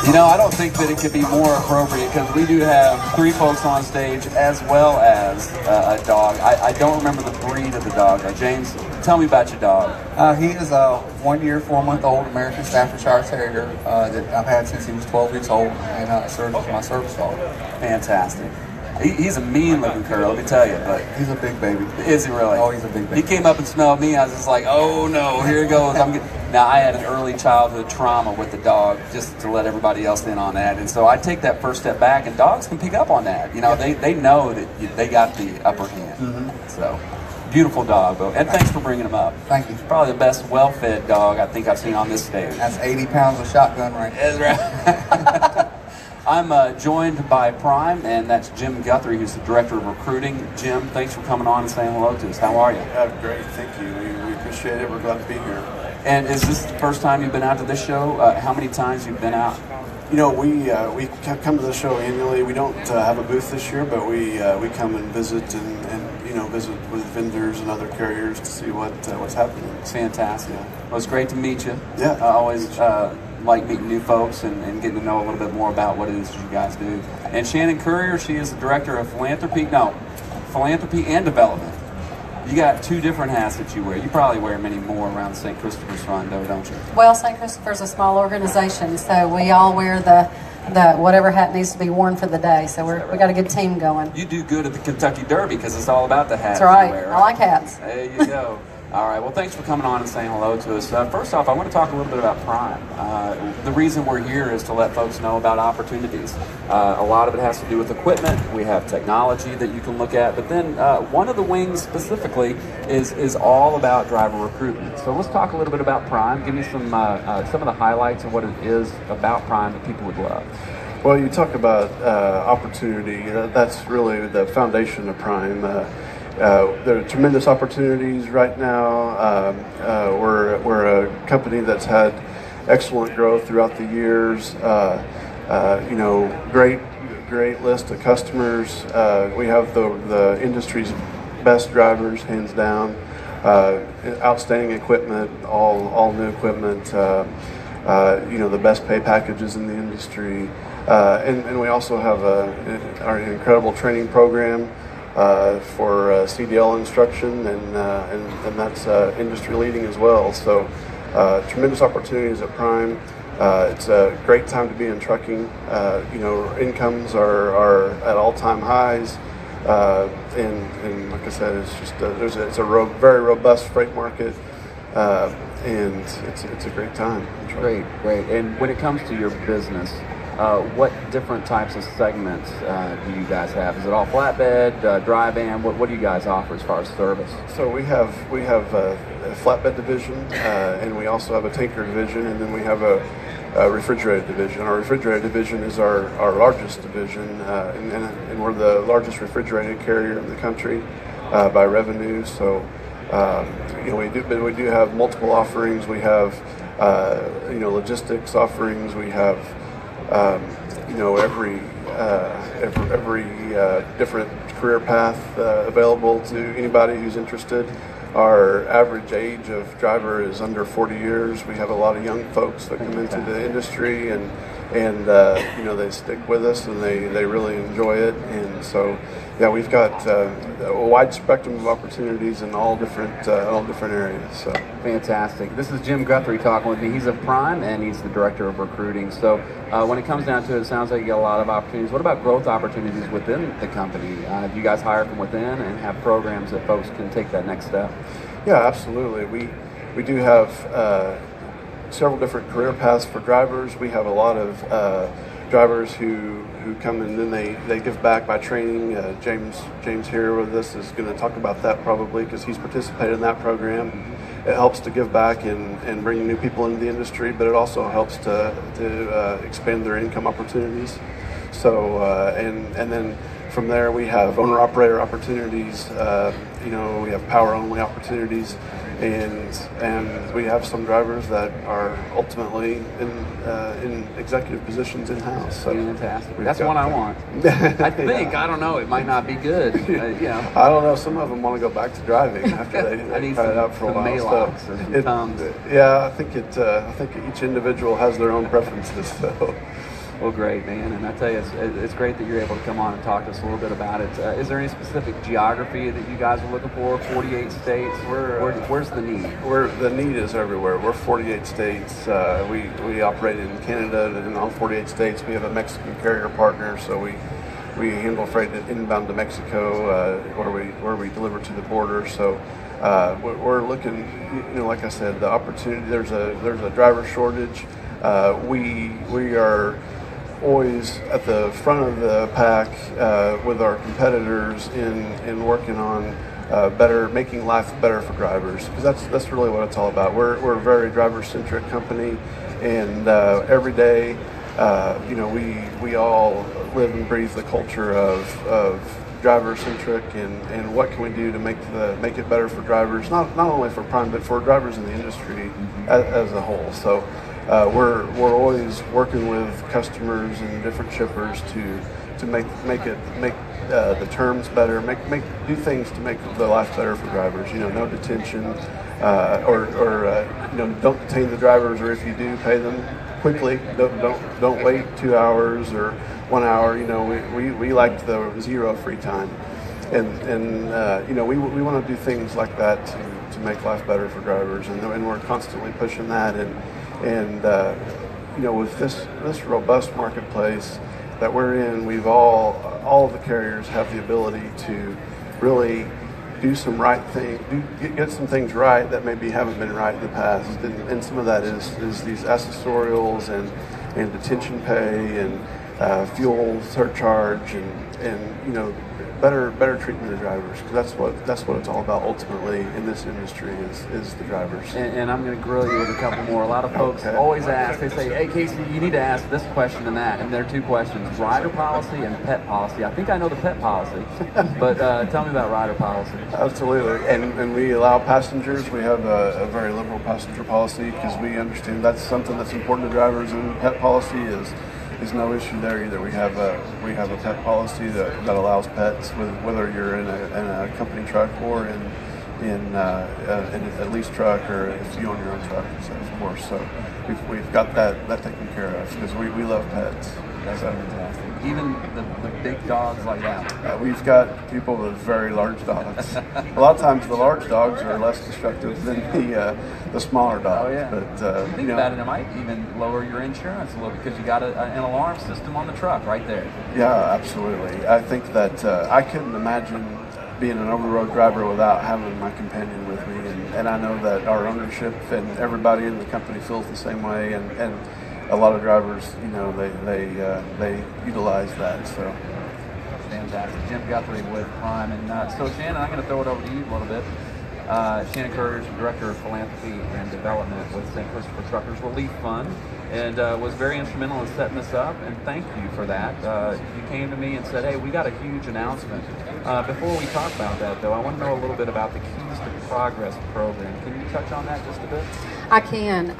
I don't think that it could be more appropriate because we do have 3 folks on stage as well as a dog. I don't remember the breed of the dog. James, tell me about your dog. He is a 1 year, 4-month-old American Staffordshire Terrier that I've had since he was 12 weeks old, and serves as my service dog. Fantastic. He's a mean-looking cur, let me tell you. But he's a big baby. Is he really? Oh, he's a big baby. He came up and smelled me. I was just like, oh no, here it goes. Now, I had an early childhood trauma with the dog, just to let everybody else in on that. And so I take that first step back, and dogs can pick up on that. They know that they got the upper hand. Mm-hmm. So, beautiful dog, though. And thanks for bringing him up. Thank you. Probably the best well-fed dog I think I've seen on this stage. That's 80 pounds of shotgun right there. That's right. I'm joined by Prime, and that's Jim Guthrie, who's the Director of Recruiting. Jim, thanks for coming on and saying hello to us. How are you? Great, thank you. We appreciate it. We're glad to be here. And is this the first time you've been out to this show? How many times you've been out? We come to the show annually. We don't have a booth this year, but we come and visit and visit with vendors and other carriers to see what's happening. It's fantastic. Yeah. Well, it's great to meet you. Yeah. I always like meeting new folks and getting to know a little bit more about what it is you guys do. And Shannon Courier, she is the Director of Philanthropy and Development. You got 2 different hats that you wear. You probably wear many more around St. Christopher's Fund, though, don't you? Well, St. Christopher's a small organization, so we all wear the whatever hat needs to be worn for the day. So we got a good team going. You do good at the Kentucky Derby because it's all about the hats. That's right. You wear, right? I like hats. There you go. All right. Well, thanks for coming on and saying hello to us. First off, I want to talk a little bit about Prime. The reason we're here is to let folks know about opportunities. A lot of it has to do with equipment. We have technology that you can look at, but then one of the wings specifically is all about driver recruitment. So let's talk a little bit about Prime. Give me some of the highlights of what it is about Prime that people would love. Well, you talk about opportunity. That's really the foundation of Prime. There are tremendous opportunities right now. We're a company that's had excellent growth throughout the years. Great list of customers. We have the industry's best drivers, hands down. Outstanding equipment, all new equipment. The best pay packages in the industry, and we also have our incredible training program. For CDL instruction, and that's industry leading as well. So tremendous opportunities at Prime. It's a great time to be in trucking. Incomes are at all-time highs, and like I said, it's just it's a very robust freight market, and it's a great time. Great. And when it comes to your business, what different types of segments do you guys have? Is it all flatbed, dry van? What do you guys offer as far as service? So we have a flatbed division, and we also have a tanker division, and then we have a refrigerated division. Our refrigerated division is our largest division, and we're the largest refrigerated carrier in the country by revenue. So we do have multiple offerings. We have logistics offerings. We have every different career path available to anybody who's interested. Our average age of driver is under 40 years. We have a lot of young folks that come into the industry, and they stick with us and they really enjoy it. And so, yeah, we've got a wide spectrum of opportunities in all different areas. So fantastic. This is Jim Guthrie talking with me. He's at Prime and he's the Director of Recruiting. So when it comes down to it sounds like you get a lot of opportunities. What about growth opportunities within the company? Do you guys hire from within and have programs that folks can take that next step? Yeah, absolutely. We do have several different career paths for drivers. We have a lot of drivers who come and then they give back by training. James here with us is going to talk about that probably because he's participated in that program. It helps to give back and bring new people into the industry, but it also helps to expand their income opportunities. So and then from there we have owner-operator opportunities. We have power-only opportunities, and we have some drivers that are ultimately in executive positions in-house. So fantastic. That's one I want. I think. I don't know. It might not be good. I don't know. Some of them want to go back to driving after they tried it out for a while. So I think each individual has their own preferences. So. Well, great, man. And I tell you, it's great that you're able to come on and talk to us a little bit about it. Is there any specific geography that you guys are looking for? 48 states? Where's the need? The need is everywhere. We're 48 states. We operate in Canada and all 48 states. We have a Mexican carrier partner, so we handle freight inbound to Mexico, where we deliver to the border. So we're looking, like I said, the opportunity. There's a driver shortage. We are always at the front of the pack with our competitors in working on making life better for drivers, because that's really what it's all about. We're a very driver-centric company, and every day, we all live and breathe the culture of driver-centric, and what can we do to make it better for drivers, not only for Prime, but for drivers in the industry as a whole. So we're always working with customers and different shippers to make the terms better, do things to make the life better for drivers. No detention, don't detain the drivers, or if you do, pay them quickly. Don't wait 2 hours or 1 hour. We like the zero free time, and we want to do things like that to make life better for drivers, and we're constantly pushing that. And with this robust marketplace that we're in, we've all of the carriers have the ability to really do some right thing, get some things right that maybe haven't been right in the past, and some of that is these accessorials and detention pay and fuel surcharge and better treatment of drivers, because that's what it's all about ultimately in this industry is the drivers. And I'm going to grill you with a couple more. A lot of folks always ask, they say, hey Casey, you need to ask this question and that, and there are two questions: rider policy and pet policy. I think I know the pet policy, but tell me about rider policy. Absolutely, and we allow passengers. We have a very liberal passenger policy, because we understand that's something that's important to drivers, and pet policy is no issue there either. We have a pet policy that allows pets, whether you're in a company truck or in a lease truck, or if you own your own truck, of course. So we've got that taken care of, because we love pets. That's fantastic. Even the big dogs like that. We've got people with very large dogs. A lot of times the large dogs are less destructive than the smaller dogs. Oh yeah. But think about it, it might even lower your insurance a little, because you got an alarm system on the truck right there. Yeah, absolutely. I think that I couldn't imagine being an over-the-road driver without having my companion with me, and I know that our ownership and everybody in the company feels the same way, and a lot of drivers, they utilize that. So fantastic. Jim Guthrie with Prime, and so Shannon, I'm going to throw it over to you a little bit. Shannon Courier, Director of Philanthropy and Development with St. Christopher Truckers Relief Fund, and was very instrumental in setting this up, and thank you for that. You came to me and said, hey, we got a huge announcement. Before we talk about that, though, I want to know a little bit about the Keys to Progress program. Can you touch on that just a bit? I can.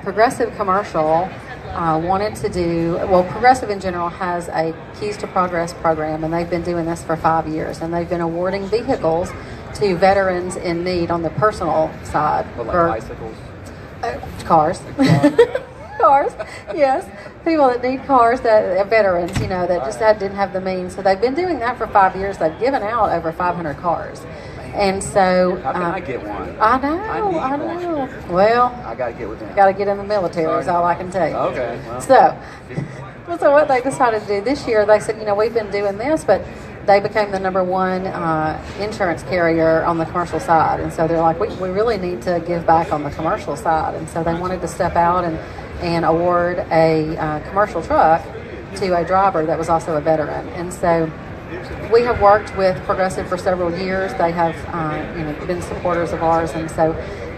Progressive Commercial wanted to do, Progressive in general has a Keys to Progress program, and they've been doing this for 5 years, and they've been awarding vehicles to veterans in need on the personal side. But like bicycles? Cars. Cars, yes. People that need cars, that are veterans, that just didn't have the means. So they've been doing that for 5 years. They've given out over 500 cars. And so how can I get one? I know. One. Well, I gotta get with them. Got to get in the military is all I can tell you. Okay. Well. So what they decided to do this year, they said, we've been doing this, but they became the number one insurance carrier on the commercial side, and so they're like, we really need to give back on the commercial side, and so they wanted to step out and award a commercial truck to a driver that was also a veteran. And so we have worked with Progressive for several years. They have been supporters of ours, and so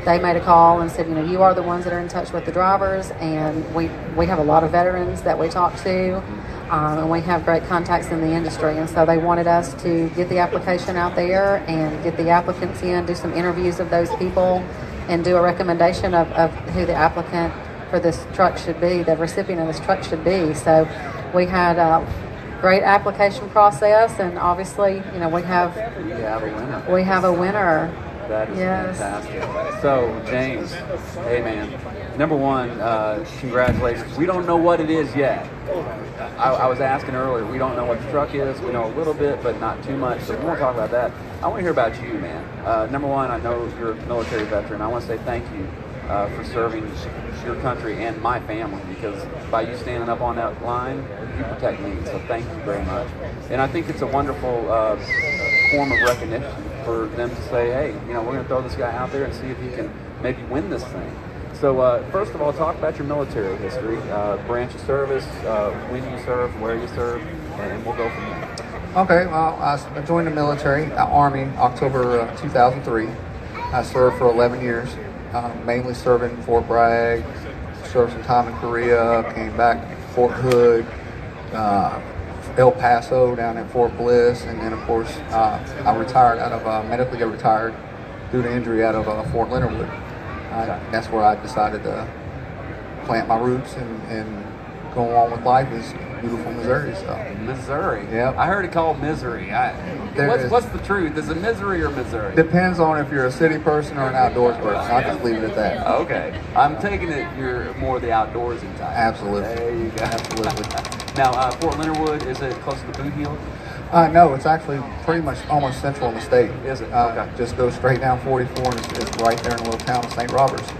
they made a call and said, you are the ones that are in touch with the drivers, and we have a lot of veterans that we talk to, and we have great contacts in the industry, and so they wanted us to get the application out there and get the applicants in, do some interviews of those people, and do a recommendation of who the applicant for this truck should be, the recipient of this truck should be. So we had a great application process, and obviously, we have a winner. We have a winner. That is fantastic. So, James, hey man, Number one, congratulations. We don't know what it is yet. I was asking earlier, we don't know what the truck is. We know a little bit, but not too much. So we won't talk about that. I want to hear about you, man. Number one, I know you're a military veteran. I want to say thank you for serving your country and my family, because by you standing up on that line, you protect me. So thank you very much. And I think it's a wonderful form of recognition for them to say, hey, we're going to throw this guy out there and see if he can maybe win this thing. So first of all, talk about your military history, branch of service, when you served, where you served, and we'll go from there. Okay, well, I joined the military, Army, October 2003. I served for 11 years, mainly serving in Fort Bragg, served some time in Korea, came back to Fort Hood, El Paso, down at Fort Bliss, and then of course I retired out of, medically got retired due to injury out of Fort Leonard Wood. That's where I decided to plant my roots and go on with life is beautiful Missouri. So Missouri? Yeah. I heard it called misery. What's the truth? Is it misery or Missouri? Depends on if you're a city person or an outdoors person. I'll just leave it at that. Okay. I'm taking it you're more the outdoorsy type. Absolutely. There you go. Absolutely. Now, Fort Leonard Wood, is it close to the Boot Heel? No, it's actually pretty much almost central in the state. Is it? Okay. Just go straight down 44 and it's right there in the little town of St. Roberts.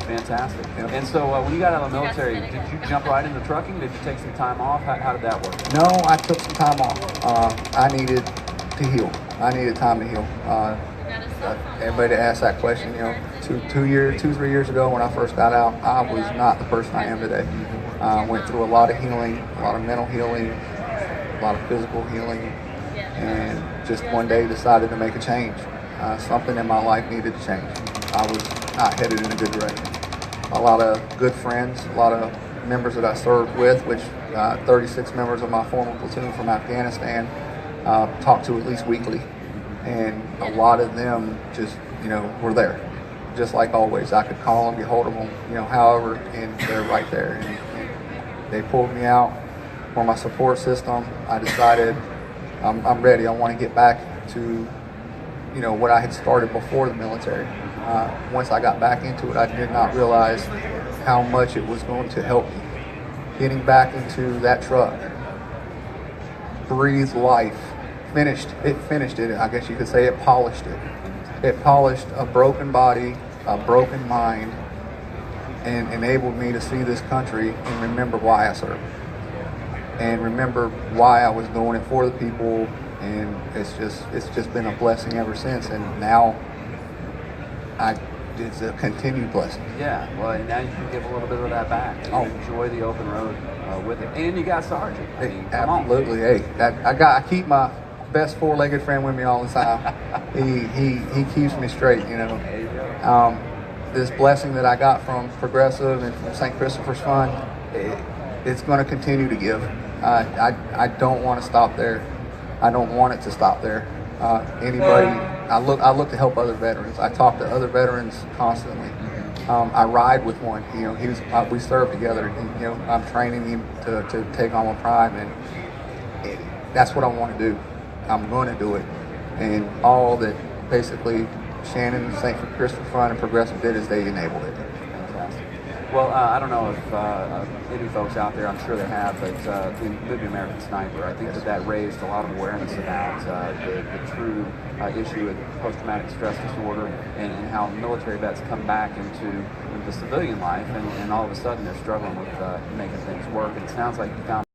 Fantastic. Yep. And so when you got out of the military, did you jump right into trucking? Did you take some time off? How did that work? No, I took some time off. I needed to heal. I needed time to heal. Everybody that asked that question, 3 years ago when I first got out, I was not the person I am today. I went through a lot of healing, a lot of mental healing, a lot of physical healing, and just one day decided to make a change. Something in my life needed to change. I was not headed in a good direction. A lot of good friends, a lot of members that I served with, which 36 members of my former platoon from Afghanistan talked to at least weekly. And a lot of them just, were there. Just like always, I could call them, get hold of them, however, and they're right there. And they pulled me out for my support system. I decided I'm ready. I want to get back to, what I had started before the military. Once I got back into it, I did not realize how much it was going to help me. Getting back into that truck, breathed life, finished it. I guess you could say it polished it. It polished a broken body, a broken mind, and enabled me to see this country and remember why I served. And remember why I was doing it for the people, and it's just been a blessing ever since. And now it's a continued blessing. Yeah, well, now you can give a little bit of that back. You enjoy the open road with it, and you got Sergeant. I mean, Absolutely. Hey, I keep my best four-legged friend with me all the time. he keeps me straight. There you go. This blessing that I got from Progressive and from St. Christopher's Fund, it's going to continue to give. I don't want to stop there. I don't want it to stop there. I look to help other veterans. I talk to other veterans constantly. I ride with one. We serve together. I'm training him to take on a prime, and that's what I want to do. I'm going to do it, and all that basically Shannon, St. Christopher Fund, and Progressive did is they enabled it. Fantastic. Well, I don't know if any folks out there, I'm sure they have, but the movie American Sniper, I think that raised a lot of awareness about the true issue of post-traumatic stress disorder and how military vets come back into the civilian life, and all of a sudden they're struggling with making things work. And it sounds like you found